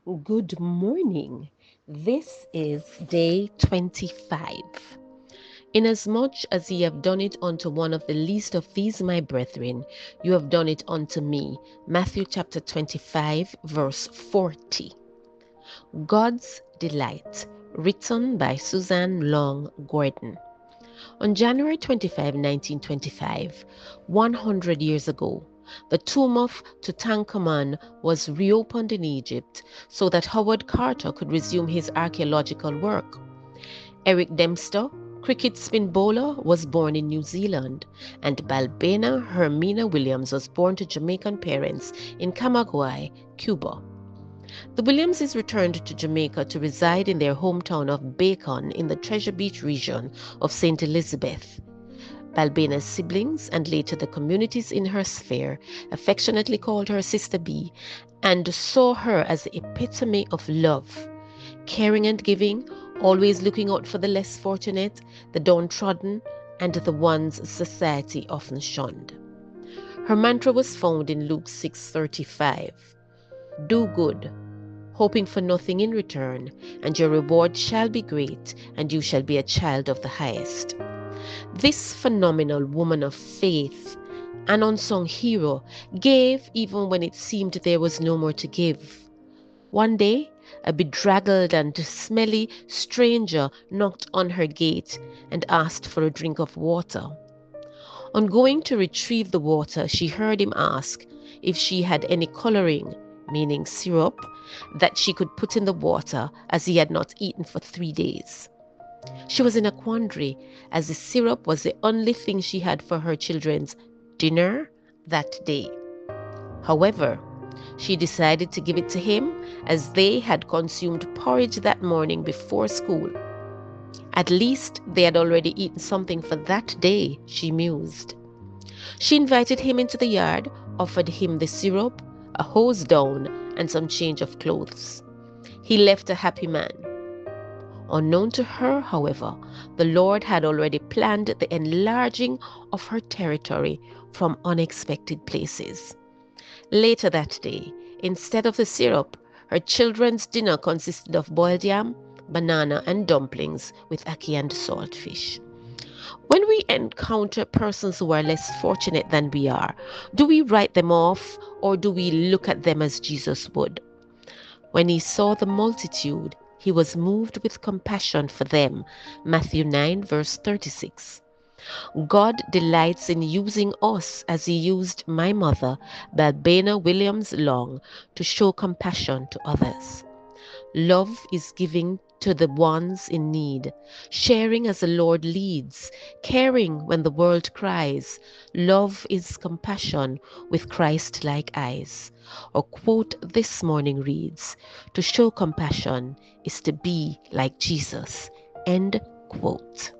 Good morning. This is day 25. Inasmuch as ye have done it unto one of the least of these my brethren, you have done it unto me. Matthew chapter 25, verse 40. God's Delight, written by Suzanne Long Gordon. On January 25, 1925, 100 years ago, the tomb of Tutankhamun was reopened in Egypt so that Howard Carter could resume his archaeological work. Eric Dempster, cricket spin bowler, was born in New Zealand, and Balbina Hermina Williams was born to Jamaican parents in Camagüey, Cuba. The Williamses returned to Jamaica to reside in their hometown of Bacon in the Treasure Beach region of St. Elizabeth. Balbina's siblings and later the communities in her sphere affectionately called her Sister B and saw her as the epitome of love, caring and giving, always looking out for the less fortunate, the downtrodden, and the ones society often shunned. Her mantra was found in Luke 6:35. Do good, hoping for nothing in return, and your reward shall be great, and you shall be a child of the highest. This phenomenal woman of faith, an unsung hero, gave even when it seemed there was no more to give. One day, a bedraggled and smelly stranger knocked on her gate and asked for a drink of water. On going to retrieve the water, she heard him ask if she had any coloring, meaning syrup, that she could put in the water as he had not eaten for 3 days. She was in a quandary as the syrup was the only thing she had for her children's dinner that day. However, she decided to give it to him as they had consumed porridge that morning before school. At least they had already eaten something for that day, she mused. She invited him into the yard, offered him the syrup, a hose down, and some change of clothes. He left a happy man. Unknown to her, however, the Lord had already planned the enlarging of her territory from unexpected places. Later that day, instead of the syrup, her children's dinner consisted of boiled yam, banana, and dumplings with ackee and saltfish. When we encounter persons who are less fortunate than we are, do we write them off or do we look at them as Jesus would? When he saw the multitude, he was moved with compassion for them. Matthew 9, verse 36. God delights in using us as he used my mother, Balbina Williams Long, to show compassion to others. Love is giving to the ones in need, sharing as the Lord leads, caring when the world cries. Love is compassion with Christ-like eyes. Our quote this morning reads, to show compassion is to be like Jesus. End quote.